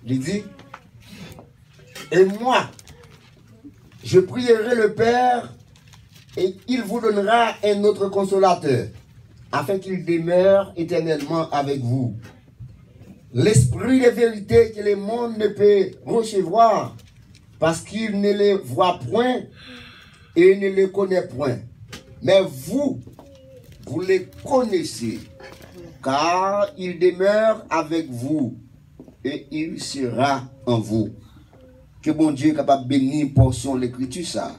Il dit, et moi, je prierai le Père et il vous donnera un autre consolateur, afin qu'il demeure éternellement avec vous. L'esprit de vérité que le monde ne peut recevoir, parce qu'il ne le voit point et ne le connaît point. Mais vous, vous les connaissez, car il demeure avec vous et il sera en vous. Que bon Dieu est capable de bénir une portion de l'écriture, ça,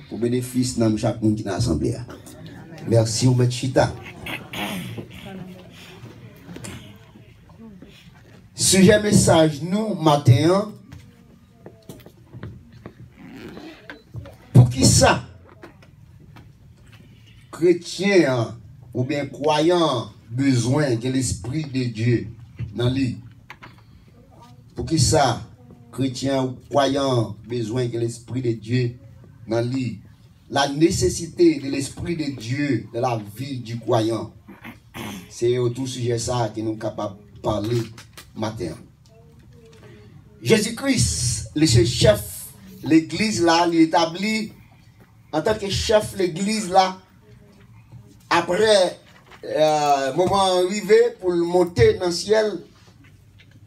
pour bénéfice de chaque monde qui est dans l'assemblée. Merci, M. Chita. Sujet message, nous, matin, pour qui ça? Chrétien ou bien croyant besoin que l'Esprit de Dieu dans lui. Pour qui ça? Chrétien ou croyant besoin que l'Esprit de Dieu dans lui. La nécessité de l'Esprit de Dieu dans la vie du croyant. C'est autour sujet ça que nous sommes capables de parler matin. Jésus-Christ, le chef, l'église là, il établit en tant que chef l'église là, après moment arrivé pour le monter dans le ciel,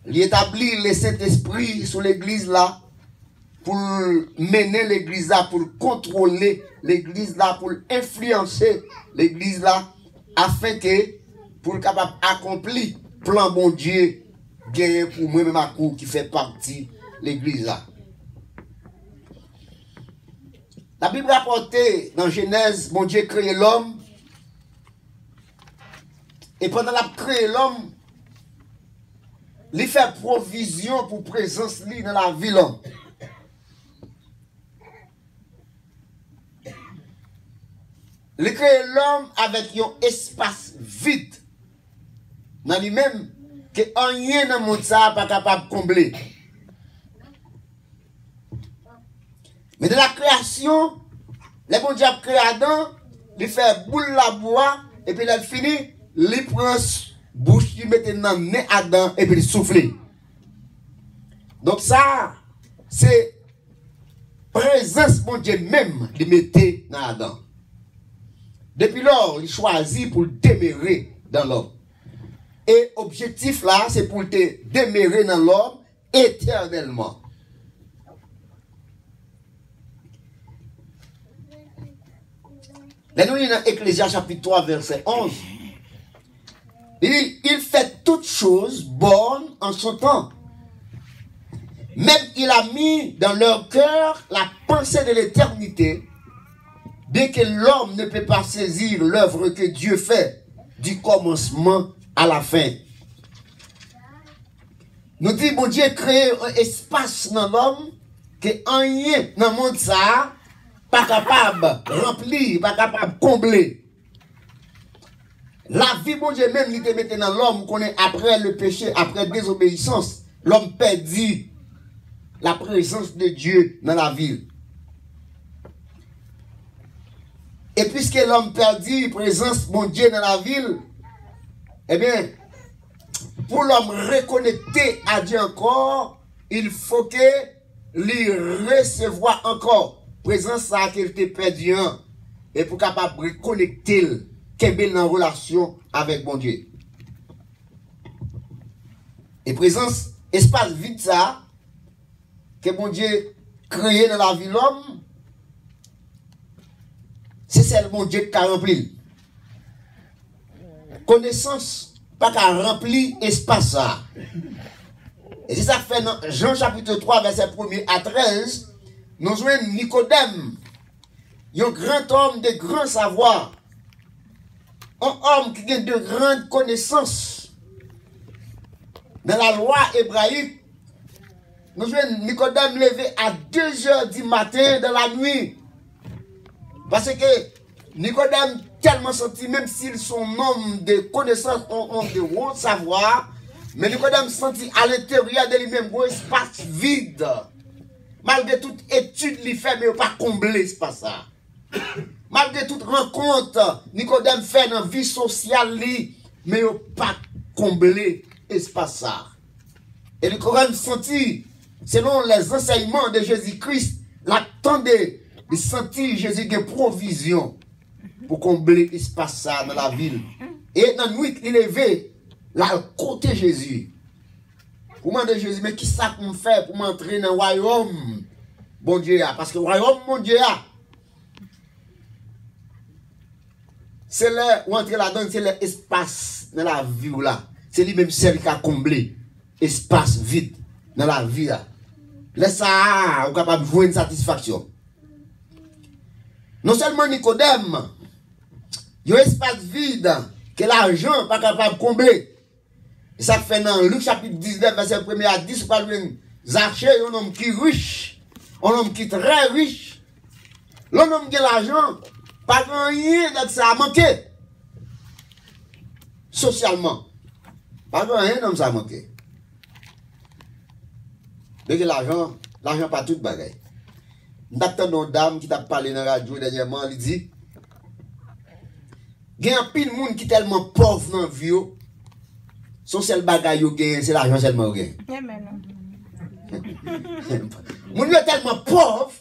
il établit le Saint-Esprit sur l'église là, pour mener l'église là, pour contrôler l'église là, pour influencer l'église là, afin que, pour capable accomplir plan bon Dieu, gagné pour moi-même à coup qui fait partie de l'église là. La Bible rapporte dans Genèse, bon Dieu créé l'homme. Et pendant la créé l'homme, il fait provision pour présence dans la vie l'homme. Il crée l'homme avec un espace vide dans lui-même que rien dans le monde ça pas capable de combler. Mais de la création, les bon Dieu a créé Adam, il fait boule la bois, et puis il finit, il prend bouche, il met dans le nez Adam, et puis il souffle. Donc ça, c'est présence bon Dieu même, il mettait dans Adam. Depuis lors, il choisit pour demeurer dans l'homme. Et objectif là, c'est pour te demeurer dans l'homme éternellement. Là, nous, dans Ecclésias chapitre 3, verset 11. Il dit, il fait toutes choses bonnes en son temps. Même il a mis dans leur cœur la pensée de l'éternité, bien que l'homme ne peut pas saisir l'œuvre que Dieu fait du commencement à la fin. Nous disons, bon Dieu crée un espace dans l'homme que rien dans le monde ça pas capable de remplir, pas capable de combler. La vie, bon Dieu, même, il te mette dans l'homme qu'on est après le péché, après désobéissance, l'homme perdit la présence de Dieu dans la ville. Et puisque l'homme perdit la présence de Dieu dans la ville, eh bien, pour l'homme reconnecter à Dieu encore, il faut que lui recevoir encore présence ça qu'il t'a perdu et pour capable de reconnecter qu'il est en relation avec bon Dieu. Et présence, espace vide ça, que bon Dieu créé dans la vie de l'homme, c'est celle bon Dieu qui a rempli. Connaissance, pas qu'à remplir espace ça. Et c'est ça que fait dans Jean chapitre 3, verset 1er à 13, nous jouons Nicodème, un grand homme de grand savoir, un homme qui a de grandes connaissances. Dans la loi hébraïque, nous jouons Nicodème levé à 2 heures du matin dans la nuit. Parce que Nicodème tellement senti, même s'ils sont homme de connaissances, homme de haut savoir, mais Nicodème senti à l'intérieur de lui-même un espace vide. Malgré toute étude qu'il fait, mais il n'a pas comblé l'espace ça. Malgré toute rencontre, Nicodème fait dans la vie sociale, mais il n'a pas comblé l'espace ça. Et le Coran sentit, selon les enseignements de Jésus-Christ, l'attendait de sentir Jésus de provision pour combler l'espace dans la ville. Et dans la nuit, il levé, là, côté Jésus. Pour demander Jésus, mais qui ça qu'on fait pour m'entrer dans le royaume, bon Dieu, parce que le royaume, mon Dieu, c'est là où entrer là-dedans, c'est l'espace dans la vie là. C'est lui-même celle qui a comblé espace vide dans la vie là. Laisse ça, on est capable de voir une satisfaction. Non seulement Nicodème, il y a un espace vide que l'argent n'est pas capable de combler. Et ça fait dans Luc chapitre 19, verset 1 à 10, par lui, Zachée, un homme qui est riche, un homme qui est très riche. L'homme qui a l'argent, pas rien de ça a manqué. Socialement. Pas rien de ça a manqué. Mais l'argent, l'argent pas tout bagaille. Nous une dame qui t'a parlé dans la radio dernièrement, elle dit, il y a un pile de monde qui est tellement pauvre dans la vie, son seul bagaille c'est l'argent seulement. Mon est tellement pauvre,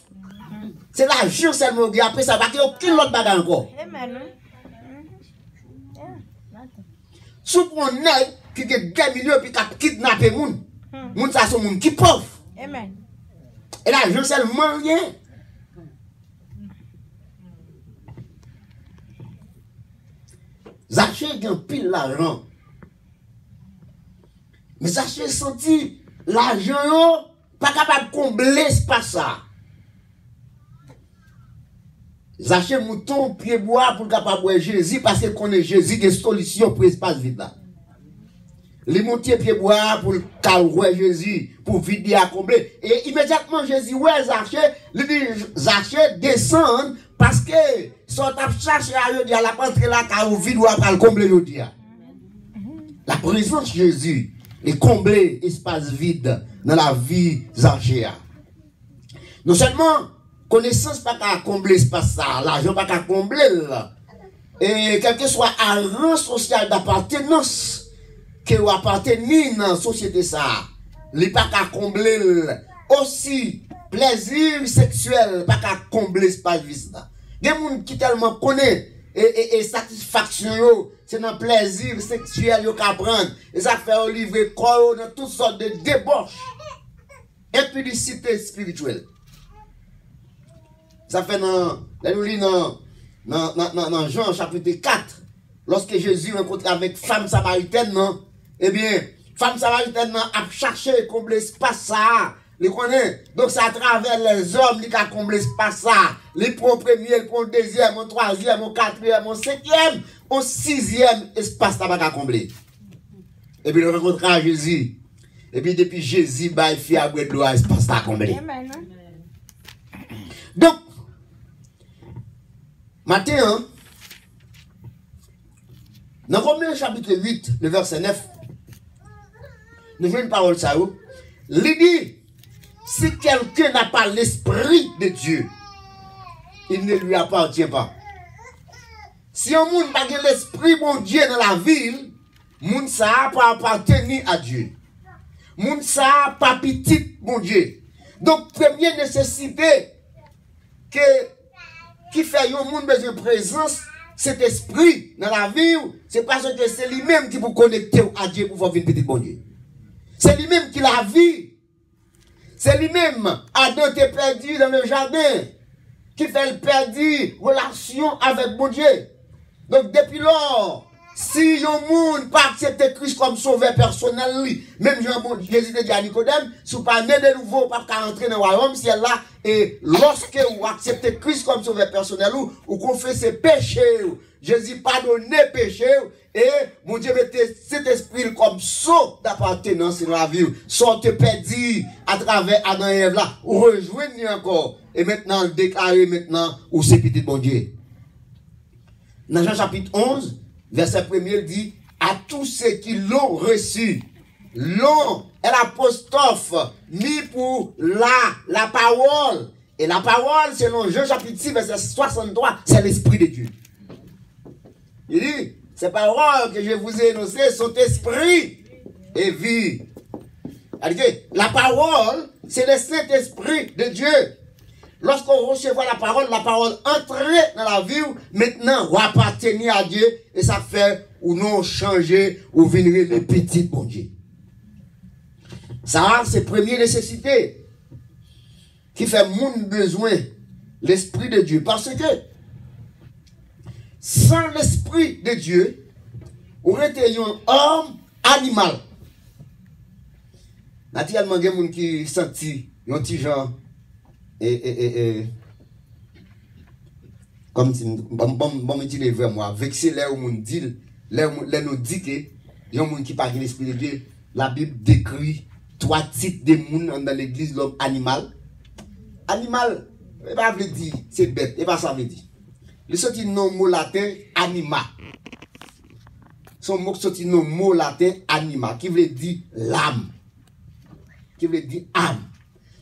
c'est l'argent seulement. Après ça, il n'y a aucun autre bagaille encore. Si on est qui a 2 millions et qui a kidnappé les gens, les gens sont des gens qui sont pauvres. Et l'argent seulement rien. Zachée gagne pile l'argent. Mais Zachée senti l'argent pas capable de combler espace ça. Zachée mouton pied bois pour capable de Jésus parce qu'il connaît Jésus des solutions pour l'espace vide là. Les montiers pied bois pour le Jésus pour vider à combler et immédiatement Jésus ouais Zachée, lui dit Zachée descend parce que son tap chercher à lui dire la rentrer là car au vide ou après le combler lui dire. La présence de Jésus est combler espace vide dans la vie Zachée. Non seulement connaissance pas qu'à combler espace ça, l'argent pas qu'à combler là. Et quel que soit un rang social d'appartenance que vous appartenez dans la société ça, il pas qu'à combler aussi plaisir sexuel pas qu'à combler espace vide là. Il y a des gens qui tellement connaissent et satisfaction, c'est dans le plaisir sexuel qu'ils prennent. Et ça fait livrer corps dans toutes sortes de débauches. Impudicité spirituelle. Ça fait dans Jean chapitre 4, lorsque Jésus rencontre avec femme samaritaine, eh bien, femme samaritaine a cherché à combler l'espace ça. Les connaît. Donc, c'est à travers les hommes qui a comblé l'espace ça. Les pour premier, les pour deuxième, le troisième, le quatrième, le cinquième, le sixième espace ça va combler. Et puis, il rencontre Jésus. Et puis, depuis Jésus, il fait à boire de l'eau, l'espace ça combler. Donc, maintenant, dans Romains chapitre 8, le verset 9, nous voyons une parole ça où il dit, si quelqu'un n'a pas l'esprit de Dieu, il ne lui appartient pas. Si un monde n'a pas l'esprit de Dieu dans la ville, monde ça pas appartenir à Dieu. Monde ça pas petit bon Dieu. Donc première nécessité qui fait un monde besoin de présence, cet esprit dans la vie, c'est parce que c'est lui-même qui vous connecter à Dieu pour faire une petite bon Dieu. C'est lui-même qui la vie. C'est lui-même, Adam t'est perdu dans le jardin, qui fait le perdu relation avec mon Dieu. Donc depuis lors, si un monde pas accepter Christ comme sauveur personnel, même Jésus dit à Nicodème, si vous pas né de nouveau, pas qu'à entrer dans le royaume ciel là, et lorsque vous acceptez Christ comme sauveur personnel, vous confessez péché, Jésus pardonne péché, et mon Dieu mettez cet esprit comme saut d'appartenance dans la vie, sortez perdu à travers Adam et Ève là, ou rejoignez encore, et maintenant déclarez maintenant, où c'est petit bon Dieu. Dans Jean chapitre 11, verset 1er dit, à tous ceux qui l'ont reçu, l'ont, et l'apostrophe, mis pour la parole. Et la parole, selon Jean chapitre 6, verset 63, c'est l'esprit de Dieu. Il dit, ces paroles que je vous ai énoncées sont esprit et vie. La parole, c'est le Saint-Esprit de Dieu. Lorsqu'on recevra la parole entrait dans la vie, maintenant, on appartenir à Dieu, et ça fait ou non changer, ou venir les petits bon Dieu. Ça, c'est première nécessité qui fait mon besoin, l'Esprit de Dieu. Parce que sans l'Esprit de Dieu, on aurait été un homme animal. Naturellement, il y a des gens qui sentent un petit genre, comme si, bon, utiliser vers moi, vexé là où on dit, là nous dit que, il y a des gens qui parlent de l'Esprit de Dieu. La Bible décrit 3 types de monde dans l'église, l'homme animal. Animal, il va pas dire, c'est bête, il va ça veut dire. Le sorti non mot latin, anima. Son mot sorti non mot latin, anima, qui veut dire l'âme. Qui veut dire âme.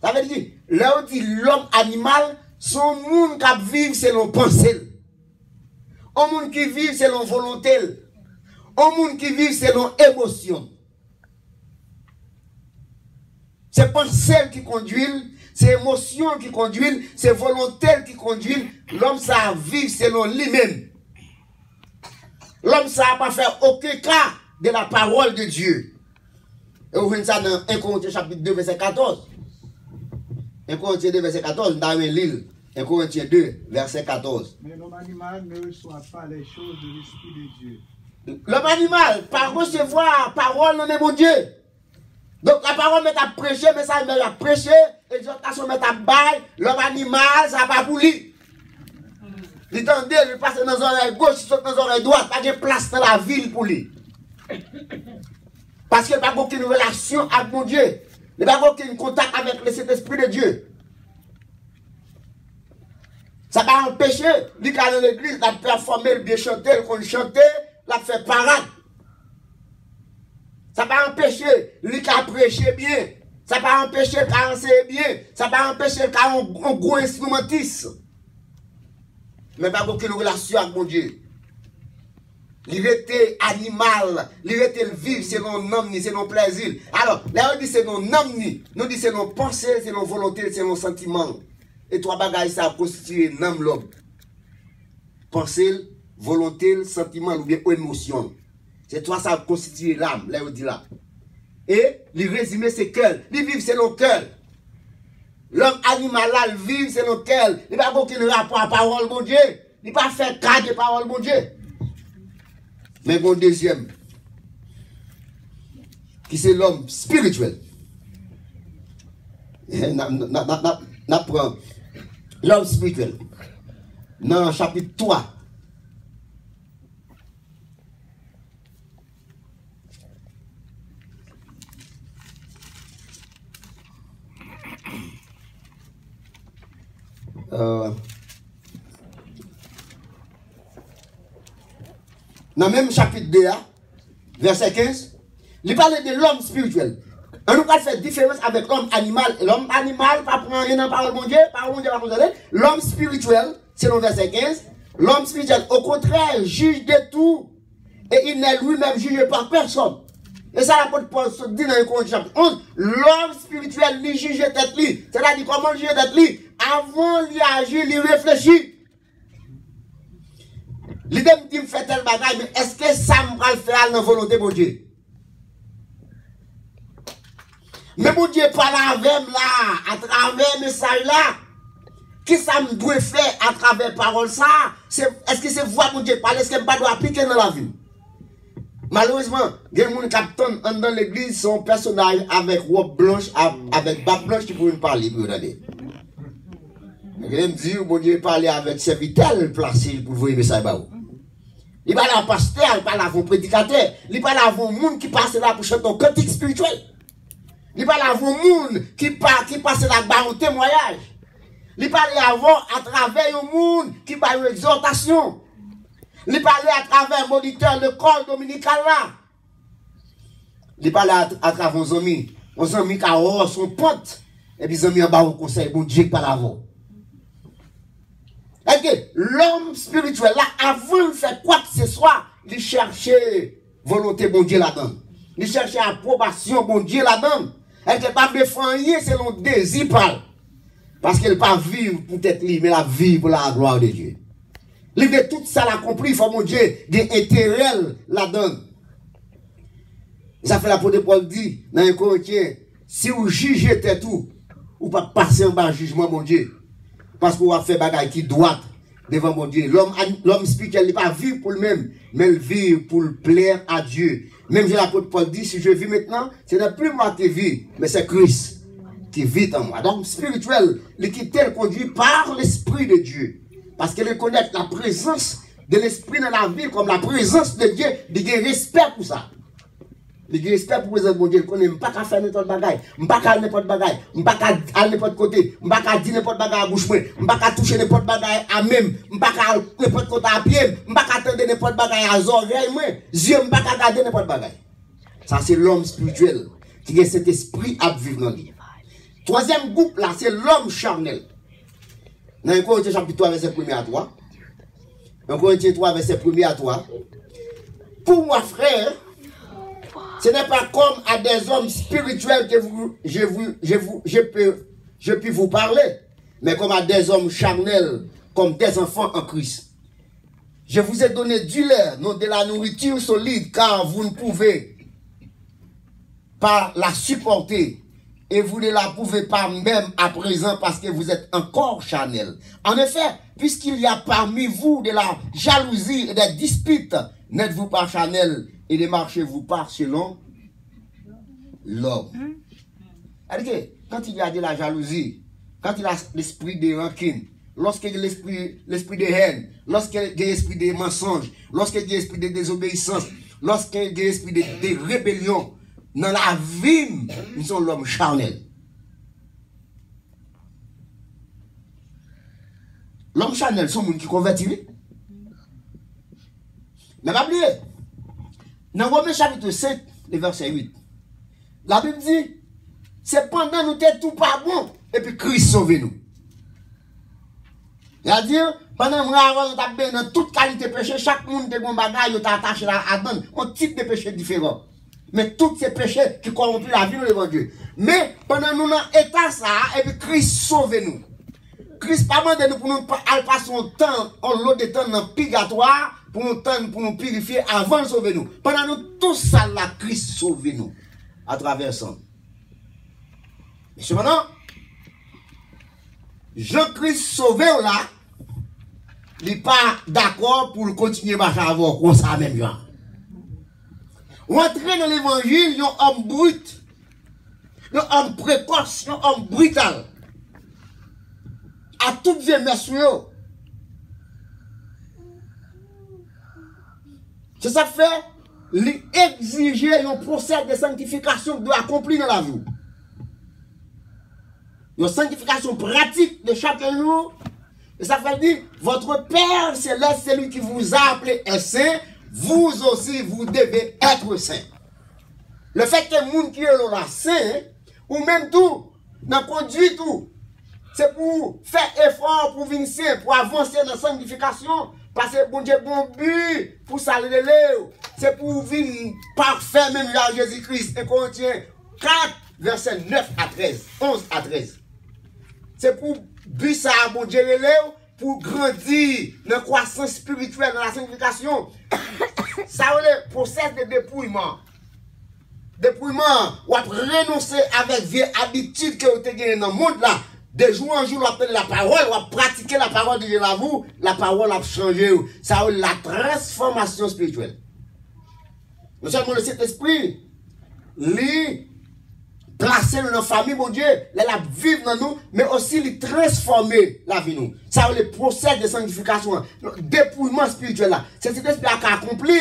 Ça veut dire, là où dit l'homme animal, son monde qui vit selon pensée. Un monde qui vit selon volonté. Un monde qui vit selon émotion. C'est pensée qui conduit, c'est émotion qui conduit, c'est volonté qui conduit. L'homme ça vit selon lui-même. L'homme ça n'a pas fait aucun cas de la parole de Dieu. Et vous voyez ça dans 1 Corinthiens chapitre 2 verset 14. 1 Corinthiens 2 verset 14, dans l'île. 1 Corinthiens 2 verset 14. Mais l'homme animal ne reçoit pas les choses de l'Esprit de Dieu. L'homme animal, par recevoir parole non est mon Dieu. Donc la parole met à prêcher, mais ça met à prêcher, l'exhortation met à bailler, l'homme animal, ça va pas pour lui. Il tendait, il passe dans les oreilles gauche, il saute dans les oreilles droite, pas de place dans la ville pour lui. Parce qu'il n'y a pas aucune relation avec mon Dieu. Il n'y a pas aucun contact avec le Saint-Esprit de Dieu. Ça va empêcher, lui, quand dans l'église, il a performé, il bien chanté, il chanté, il a fait parade. Ça va empêcher lui qui a prêché bien. Ça va empêcher lui qui a enseigné bien. Ça va empêcher lui qui a un gros instrumentiste. Mais pas aucune relation avec mon Dieu. Il était animal. Il était vivre selon l'homme, selon plaisir. Alors, là on dit c'est non homme, nous dit c'est nos pensées, c'est nos volontés, c'est nos sentiments. Et trois bagages ça constitue l'homme l'homme. Pensée, volonté, sentiment ou bien émotion. C'est toi ça constitue l'âme, là on dit là. Et le résumé c'est cœur. Il vit selon cœur. L'homme animal là, il vit selon cœur. Il n'a pas aucun rapport à la parole de Dieu. Il n'a pas fait cas de parole de Dieu. Mais bon deuxième, qui c'est l'homme spirituel. N'apprend l'homme spirituel. Dans chapitre 3. Dans le même chapitre 2, verset 15, il parle de l'homme spirituel. On nous fait différence avec l'homme animal. L'homme animal, pas prendre rien dans la parole de Dieu, parole de Dieu, pas de l'homme spirituel, c'est le verset 15. L'homme spirituel, au contraire, juge de tout. Et il n'est lui-même jugé par personne. Et ça, l'apôtre Paul se dit dans le Corinthiens chapitre 11, l'homme spirituel, lui juge tête lui. C'est-à-dire, comment juger tête lui? Avant d'y agir, il réfléchit. L'idée me fait tel bagaille, mais est-ce que ça me va le faire dans la volonté de Dieu? Mais mon Dieu parle avec là, à travers le message là. Qu'est-ce que ça me doit faire à travers la parole ça? Est-ce que c'est voix mon Dieu parle? Est-ce que je ne dois appliquer dans la vie? Malheureusement, il y a des gens qui dans l'église sont personnage avec robe blanche, avec barbe blanche qui pourraient parler. Je me dis, mon Dieu parle avec serviteur placé pour vous message. Il parle à un pasteur, il parle à vos prédicateurs, il parle à vos monde qui passent là pour chanter un cantique spirituel. Il parle à vos monde qui passent là pour un témoignage. Il parle à vous à travers un monde qui parle une exhortation. Il parle à travers un moniteur de corps dominical là. Il parle à travers vos amis qui ont son pote. Et puis les amis en bas au conseil, bon Dieu parle à vous. L'homme spirituel là, avant de faire quoi que ce soit, il cherchait volonté bon Dieu là-dedans. Il cherchait approbation bon Dieu là-dedans. Elle n'est pas défendre selon désir parle. Parce qu'elle ne pas vivre pour être libre, mais la vie pour la gloire de Dieu. L'idée tout ça l'accomplit, il faut mon Dieu, des intérêts la donne. Ça fait l'apôtre Paul dit dans un Corinthien, si vous jugez tout, ou pas passer en bas jugement, mon Dieu. Parce que vous avez fait bagaille qui doit devant mon Dieu. L'homme spirituel n'est pas vivre pour lui-même, mais il vit pour plaire à Dieu. Même si l'apôtre Paul dit, si je vis maintenant, ce n'est plus moi qui vis, mais c'est Christ qui vit en moi. Donc spirituel, l'équité est conduit par l'Esprit de Dieu. Parce qu'elle connaît la présence de l'Esprit dans la vie, comme la présence de Dieu, il y a respect pour ça. Il y a respect pour mon Dieu, il ne peut pas faire n'importe bagaille, il ne peut pas faire n'importe bagaille, il ne peut pas aller n'importe côté, il ne peut pas dire n'importe bagaille à bouche, il ne peut pas toucher n'importe bagaille à même, il ne peut pas aller n'importe côté à pied, il ne peut pas attendre n'importe bagaille à oreilles, yeux, il ne peut pas garder n'importe bagaille. Ça, c'est l'homme spirituel qui a cet esprit à vivre dans lui. Troisième groupe, là, c'est l'homme charnel. Dans 1 Corinthiens chapitre 3, verset 1 à 3. 1 Corinthiens 3, verset 1 à 3. Pour moi, frère, ce n'est pas comme à des hommes spirituels que je puis vous parler, mais comme à des hommes charnels, comme des enfants en Christ. Je vous ai donné du lait, non de la nourriture solide, car vous ne pouvez pas la supporter. Et vous ne la pouvez pas même à présent parce que vous êtes encore charnel. En effet, puisqu'il y a parmi vous de la jalousie et des disputes, n'êtes-vous pas charnel et ne marchez-vous pas selon l'homme. Quand il y a de la jalousie, quand il y a l'esprit de rancune, lorsqu'il y a l'esprit de haine, lorsqu'il y a l'esprit de mensonge, lorsqu'il y a l'esprit de désobéissance, lorsqu'il y a l'esprit de rébellion, dans la vie, nous sommes l'homme charnel. L'homme charnel, c'est un monde qui convertit. Mais pas oublier. Dans Romains chapitre 5, le verset 8, la Bible dit, c'est pendant nous t'es tout pas bon, et puis Christ sauve nous. C'est-à-dire, pendant nous avons bien dans toute qualité de péché, chaque monde de bon bagage, il t'a attaché à donner un type de péché différent. Mais tous ces péchés qui corrompent la vie devant Dieu. Mais pendant nous dans l'état ça, et puis Christ sauve nous. Christ pas demandé nous pour nous passer son temps, en l'eau de temps dans le purgatoire, pour nous purifier avant de sauver nous. Pendant nous, tout ça là, Christ sauve nous. À travers ça. Mais cependant, Jean-Christ sauvé là, il n'est pas d'accord pour continuer à marcher avant comme ça même genre. Rentrer dans l'évangile, il y a un homme brut, il y a un homme précoce, il y a un homme brutal. À toutes les messieurs. C'est ça fait, exiger un procès de sanctification qui doit accomplir dans la vie. Une sanctification pratique de chaque jour. Et ça fait dire, votre Père céleste, celui qui vous a appelé est saint, vous aussi, vous devez être saint. Le fait que les gens qui sont là saint, ou même tout, n'a conduit tout, c'est pour faire effort pour venir saint, pour avancer dans la sanctification, parce que bon Dieu, bon but, pour saluer les c'est pour venir parfait même à Jésus-Christ. Et Corinthiens 4, versets 9 à 13, 11 à 13. C'est pour but ça, bon Dieu, pour grandir dans la croissance spirituelle, dans la sanctification. Ça c'est le processus de dépouillement. Dépouillement, ou renoncer avec vieille habitude que vous avez gagné dans le monde là. De jour en jour, vous appelez la parole, vous pratiquez la parole de Dieu là, vous, la parole a changé. Ça c'est la transformation spirituelle. Nous sommes le Saint-Esprit, lui, placer dans notre famille, mon Dieu, la vivre dans nous, mais aussi lui transformer la vie nous. Ça c'est le procès de sanctification, le dépouillement spirituel là. C'est cet esprit qui a accompli.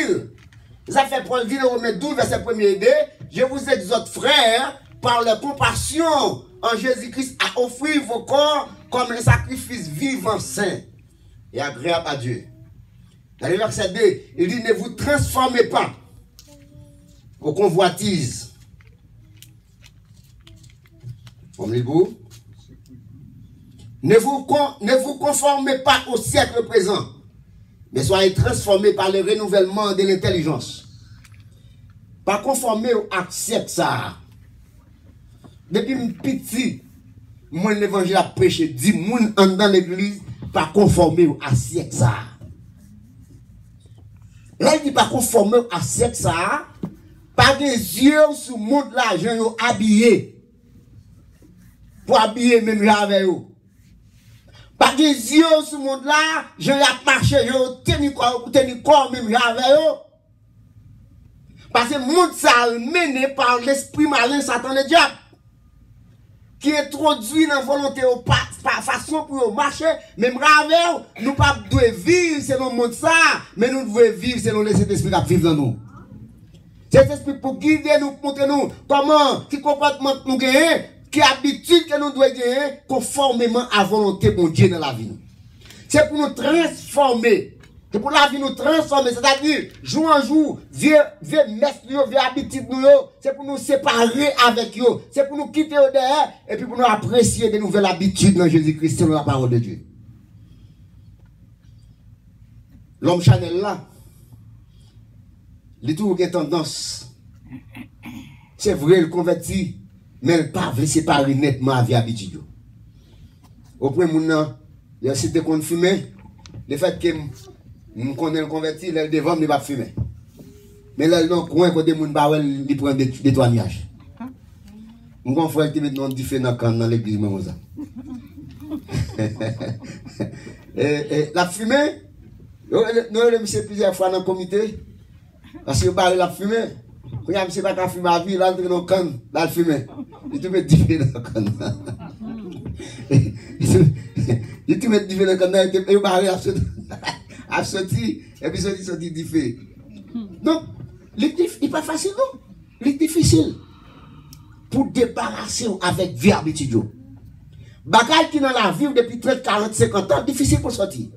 Ça fait Paul dit dans Romains 12, verset 1er et 2, je vous exhorte, frères, par la compassion en Jésus-Christ, à offrir vos corps comme un sacrifice vivant, saint et agréable à Dieu. Dans le verset 2, il dit, ne vous transformez pas aux convoitises. Comme les beaux. Ne vous conformez pas au siècle présent, mais soyez transformés par le renouvellement de l'intelligence. Pas conformer au siècle ça. depuis petit, moi l'évangile a prêché, dit moun en dans l'église, pas conformer à siècle ça. Là, il dit pas conformer à siècle ça, pas des yeux sur le monde là, gens habillés. Pour habiller même avec eux. Pas des yeux sur le monde là, gens y marché, gens tenu corps même avec eux. Parce que le monde ça mené par l'esprit malin, Satan le diable. Qui introduit dans la volonté au façon pour marcher, même avec nous pas devons vivre selon le monde ça, mais nous devons vivre selon cet esprit qui vit dans nous. Cet esprit pour guider nous, pour montrer nous comment, qui comportement nous gagnons, qui habitude que nous devons gagner, conformément à la volonté de Dieu dans la vie. C'est pour nous transformer. C'est pour la vie nous transformer. C'est-à-dire, jour en jour, vieux mestre, vieux habitude nous, c'est pour nous séparer avec eux. C'est pour nous quitter au derrière et puis pour nous apprécier de nouvelles habitudes dans Jésus-Christ, selon la parole de Dieu. L'homme Chanel là, il a toujours une tendance. C'est vrai, il convertit, mais il ne peut pas séparer nettement la vie habitude. Au point où il a cité qu'on fumait, le fait que nous connaissons le converti, il devant ne pas fumer. Mais là, dans le coin, quand les gens il prend des témoignages. Mon grand frère qui met dans différents camps dans l'église, la fumée, nous avons mis plusieurs fois dans le comité, parce que parle la fumée. Quand il y a monsieur pas fumer à vie, là, dans le camp, là, le fumée. Il te met différents dans le camp. Il te met différents dans le camp, il parle a sorti, et puis sorti diffé. Donc, il n'est pas facile, non? Il est difficile pour débarrasser avec vie habitude. Bagay qui dans la vie depuis 30, 40, 50 ans, difficile pour sortir.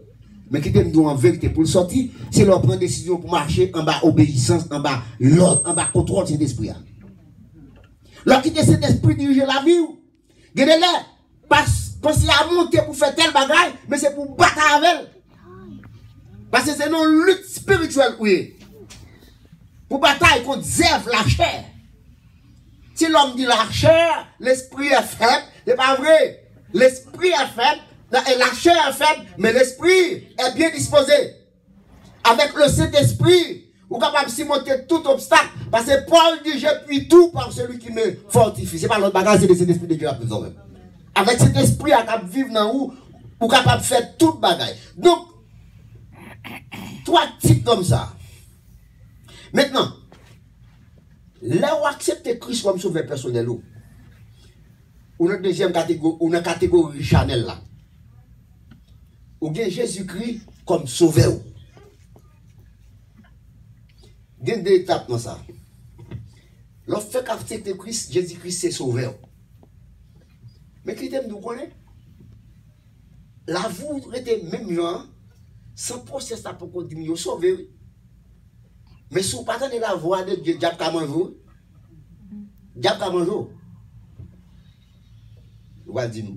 Mais qui nous en vérité pour sortir, c'est leur prendre décision pour marcher en bas obéissance, en bas l'ordre, en bas contrôle de cet esprit. Leur quitter cet esprit diriger la vie, regardez-le, parce qu'il a monté pour faire tel bagay, mais c'est pour battre avec elle. Parce que c'est une lutte spirituelle, oui. Pour bataille contre Zève, la chair. Si l'homme dit la chair, l'esprit est faible, c'est pas vrai. L'esprit est faible, la chair est faible, mais l'esprit est bien disposé. Avec le Saint-Esprit, vous êtes capable de surmonter tout obstacle. Parce que Paul dit, je puis tout par celui qui me fortifie. Ce n'est pas l'autre bagage, c'est le Saint-Esprit de Dieu à plus ou moins. Avec cet esprit, à capable de vivre dans vous, vous êtes capable de faire tout bagage. Donc, 3 types comme ça. Maintenant, là où accepter Christ comme sauveur personnel, ou une deuxième catégorie, ou une catégorie Chanel là. Ou bien Jésus-Christ comme sauveur. Il y a 2 étapes dans ça. Lorsque fait accepter Christ, Jésus-Christ c'est sauveur. Mais qui t'aime nous connaître? La vous était même genre. Sans procès, ça peut continuer, sauver. Mais si vous ne pas la voix de Dieu, Diable a mangé. Diable a mangé. Vous allez dire,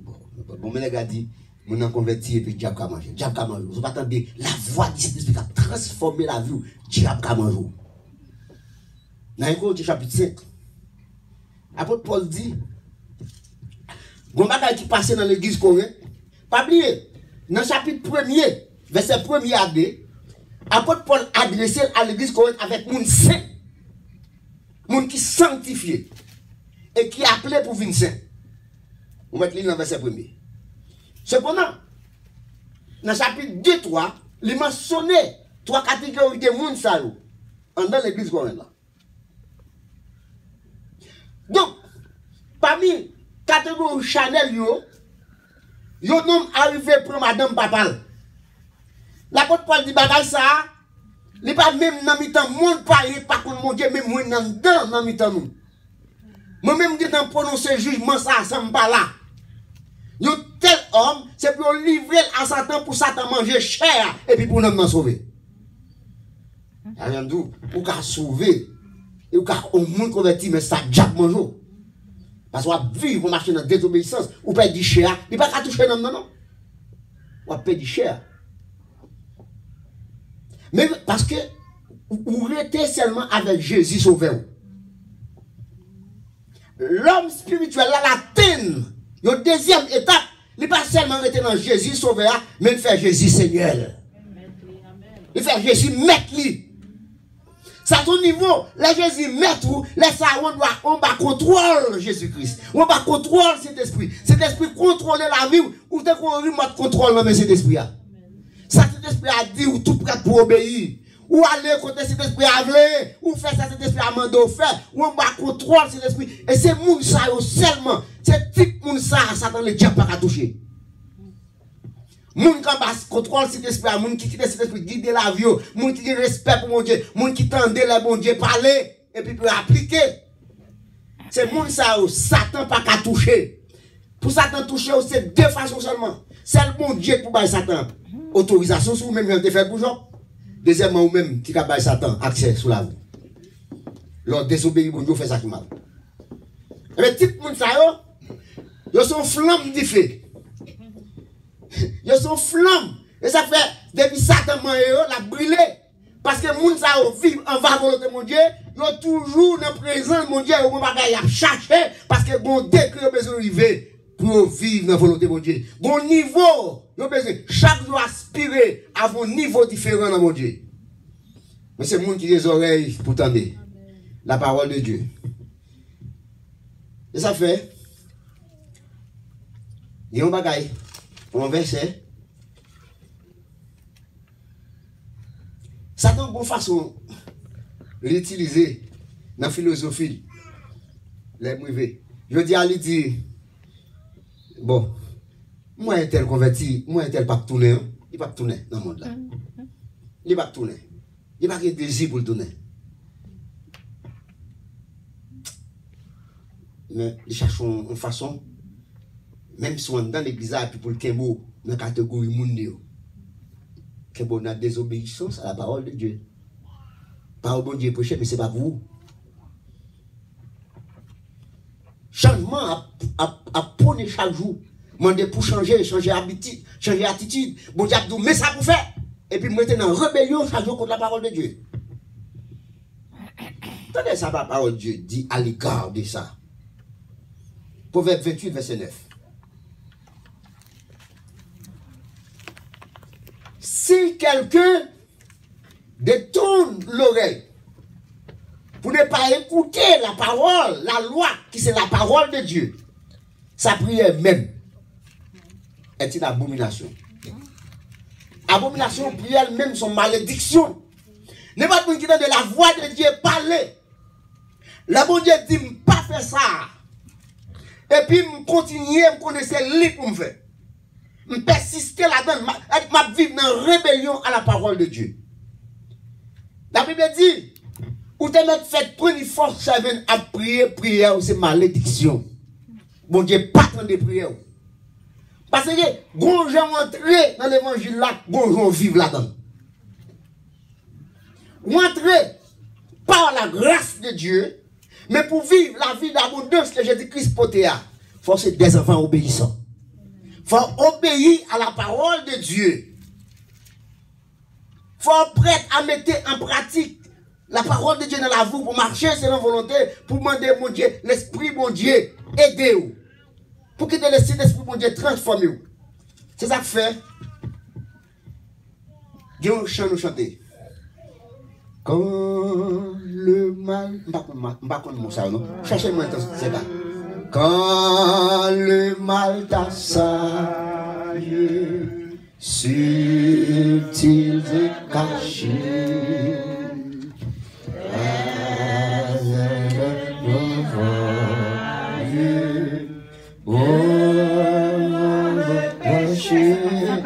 bon, mais les gars disent, on a converti et puis Diable a mangé. Diable a mangé. Vous ne pas attendre la voix de cet esprit qui a transformé la vie, Diable a mangé. Dans 1 Corinthiens chapitre 5, l'apôtre Paul dit, il y a un bagage qui passe dans l'église coréenne. Pas oublier, dans le chapitre 1er, verset 1er à 2, l'apôtre Paul adressé à l'église coréenne avec moun saint, moun qui sanctifié et qui appelé pour venir saint. On met dans le verset 1er. Cependant, dans le chapitre 2-3, il mentionné 3 catégories de moun sa yo dans l'église coréenne. Donc, parmi catégorie Chanel yo nom arrivé pour madame Papal. L'apôtre Paul dit bagay ça, il pas même dans mi-temps monde pas pas contre mon Dieu même moi dans mi-temps nous. Moi même qui dans prononcer jugement ça me pas là. Yo tel homme, c'est pour livrer à Satan pour Satan manger cher et puis pour nous sauver. Rien d'où pour qu'à sauver et qu'à au moins convertir mais ça diable mange. Parce qu'on vivre pour marcher dans la désobéissance, ou pas du cher, il pas qu'à toucher non non. On paye du cher. Mais parce que vous restez seulement avec Jésus sauveur. l'homme spirituel, là, l'atteint. Une deuxième étape, il n'est pas seulement rester dans Jésus sauveur, mais il fait Jésus Seigneur. Il fait Jésus maître. Ça, ton niveau, les Jésus maître, les ça, on va contrôler Jésus-Christ. On va contrôler cet esprit. Cet esprit contrôle la vie, ou t'es qu'on remote contrôle dans cet esprit. Ça, cet esprit a dit, ou tout prêt pour obéir. Ou aller côté cet esprit à vler, ou faire ça, cet esprit à mandé au faire, ou on va contrôler cet esprit. Et c'est moun ça seulement, c'est type moun ça, Satan le diable pas toucher. Moun qui contrôle cet esprit, moun qui quitte cet esprit, guide la vie, moun qui respect pour mon Dieu, moun qui tende le bon Dieu, parler, et puis peut appliquer. C'est moun ça, Satan pas qu'à toucher. Pour Satan toucher, c'est deux façons seulement. C'est le bon Dieu pour bailler Satan. Autorisation sur vous-même, vous avez fait pour ça. Deuxièmement, ou même qui a baillé Satan accès sur la vie. Lors désobéir, bon Dieu fait ça qui mal. Mais type moun ça yo sont flammes de feu. Yo sont flammes. Et ça fait depuis Satan la brûlé. Parce que moun ça vivent en va volonté mon Dieu, yo toujours dans présent mon Dieu, yo pas y chercher parce que bon décret yo besoin arriver pour vivre dans volonté mon Dieu. Bon niveau, yo besoin chaque jour aspirer à un niveau différent dans mon Dieu. Mais c'est moun qui a des oreilles pour entendre la parole de Dieu. Et ça fait, il y a un bagaille, un verset. Ça donne une bonne façon de l'utiliser dans la philosophie. Les privés. Je dis à lui dire, bon, moi, un tel converti, moi, un tel pas tourner, il va pas tourner dans le monde là. Il va pas tourner. Il va pas de désir pour le tourner. Mais ils cherchent une façon, même si on est dans l'église, puis pour le Kembo, dans la catégorie mondiale, Kembo a désobéissance à la parole de Dieu. Parole de Dieu prêché, mais ce n'est pas vous. Changement à prôner chaque jour. Demander pour changer habitude, changer attitude. Bon Dieu a dit, mais ça pour faire. Et puis maintenant, rébellion chaque jour contre la parole de Dieu. Attendez ça, la parole de Dieu dit à l'égard de ça. Proverbe 28, verset 9. Si quelqu'un détourne l'oreille pour ne pas écouter la parole, la loi, qui c'est la parole de Dieu, sa prière même est une abomination. Abomination, prière même, son malédiction. Ne pas qui donne de la voix de Dieu parler. Le bon Dieu dit, pas faire ça. Et puis, je continue, je connaissais lui pour me faire. Je persister là-dedans, je vivre dans la rébellion à la parole de Dieu. La Bible dit, ou te mettre fait prendre force à prier, prière, c'est malédiction. Bon Dieu, pas tant de prière. Parce que, bon gens entrer dans l'évangile là, bon gens vivent là-dedans. Ou entrer par la grâce de Dieu, mais pour vivre la vie d'abondance que Jésus-Christ portait, il faut être des enfants obéissants. Il faut obéir à la parole de Dieu. Il faut être prêt à mettre en pratique la parole de Dieu dans la vie pour marcher selon volonté, pour demander mon Dieu, l'Esprit mon Dieu, aidez-vous. Pour que le Saint-Esprit mon Dieu transforme vous. C'est ça que fait. Il y a un chant nous chanter. Quand le mal. Je ne sais pas comment ça, non? Cherchez-moi un temps, c'est ça. Quand le mal t'assaille, subtil et caché,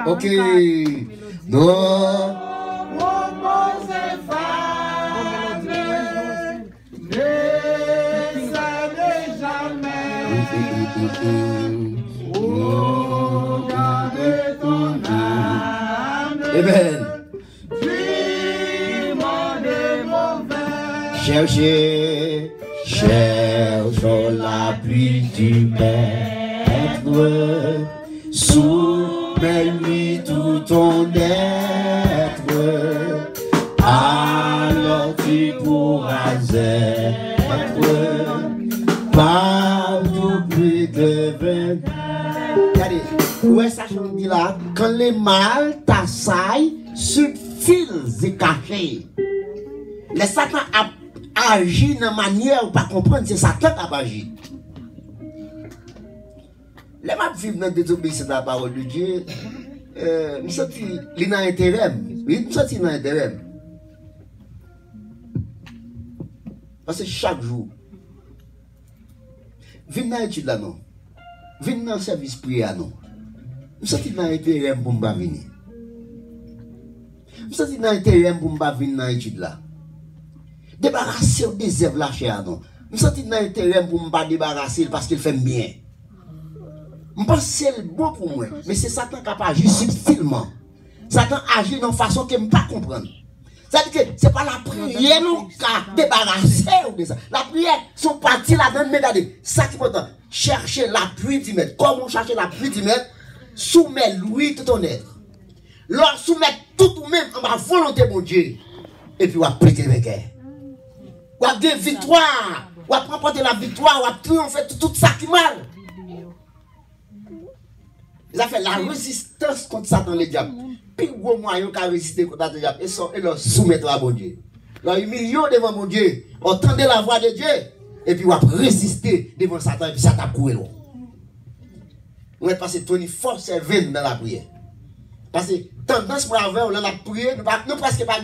ok. Non. Amen. Cherchez, cherche la pluie du maître, soumets-lui tout ton être, alors tu pourras être Regardez, où est ça qu'on dit là? Quand les mâles t'assaillent, subtils et cachés. Les Satan a agi de manière où pas comprendre, c'est Satan qui a agi. Les mâles vivent dans la désobéissance de la parole de Dieu. Je sens qu'il y a un intérêt. Oui, je sens qu'il y a un intérêt. Parce que chaque jour, venez dans l'étude là, non. Venez dans le service prière, non. Je sens qu'il y a un intérêt pour me venir. Je sens qu'il y a un intérêt pour me venir dans l'étude là. Débarrasser des œuvres lâchées, non. Je sens qu'il y a un intérêt pour me débarrasser parce qu'il fait bien. Je pense que c'est bon pour moi, mais c'est Satan qui a agi subtilement. Satan agit d'une façon que je ne peux pas comprendre. C'est-à-dire que ce n'est pas la prière qui a débarrassé de ça. La prière, son parti là-dedans, mais regardez, ça qui est important, chercher l'appui du maître. Comment chercher l'appui du maître? Soumets-lui tout ton être. Leur soumettre tout ou même en ma volonté, mon Dieu. Et puis, on va prêter le cœur. On va des victoires. On va remporter la victoire. On va triompher tout ça qui mal. Ils ont fait la résistance contre Satan, les diables. Puis, gros moyen qui a résisté contre le diable, et leur soumettre à mon Dieu. Leur humilier devant mon Dieu. Entendez la voix de Dieu. Et puis, on va résister devant Satan. Et puis, Satan court. On va passer Tony force et veine dans la prière. Parce que tendance pour avoir, on a prié, nous presque pas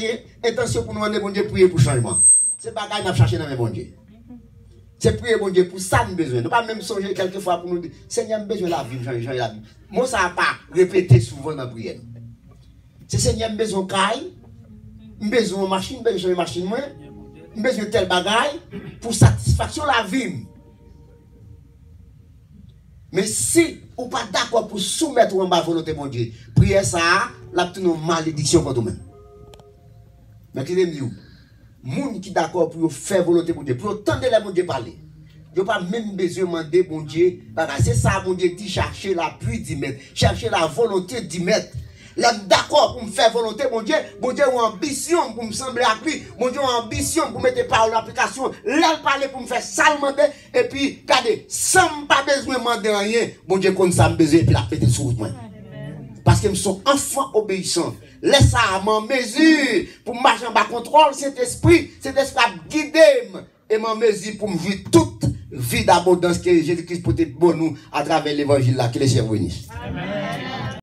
intention pour nous demander mon Dieu prier pour changement. C'est pas qu'on a cherché dans mon Dieu. C'est prier mon Dieu pour ça nous besoin. Nous pas même songer quelquefois pour nous dire Seigneur, nous besoin de la vie, changer la vie. Moi ça n'a pas répété souvent dans la prière. C'est Seigneur, nous besoin de caille, nous besoin de machine, nous besoin de machine moins, nous besoin de tel bagaille pour satisfaction de la vie. Mais si ou pas d'accord pour soumettre en bas volonté mon Dieu, prière ça, la petite malédiction contre nous-mêmes. Mais qui dit moun qui d'accord pour faire volonté mon Dieu, pour entendre mon Dieu parler. Il n'y a pas même besoin de demander mon Dieu, c'est ça mon Dieu dit chercher l'appui du maître, chercher la volonté du maître. L'homme d'accord pour me faire volonté, mon Dieu a ambition pour me sembler à lui, mon Dieu a ambition pour mettre par l'application, l'elle parler pour me faire ça le demander, et puis, regardez, sans pas besoin de demander rien, mon Dieu compte ça me besoin, et puis la péter sur moi. Parce que nous sommes enfants obéissants. Laisse ça à ma mesure pour marcher en bas contrôle, cet esprit a guidé et ma mesure pour me vivre toute vie d'abondance que Jésus-Christ peut être bon nous à travers l'évangile là, que les chers bénissent. Amen.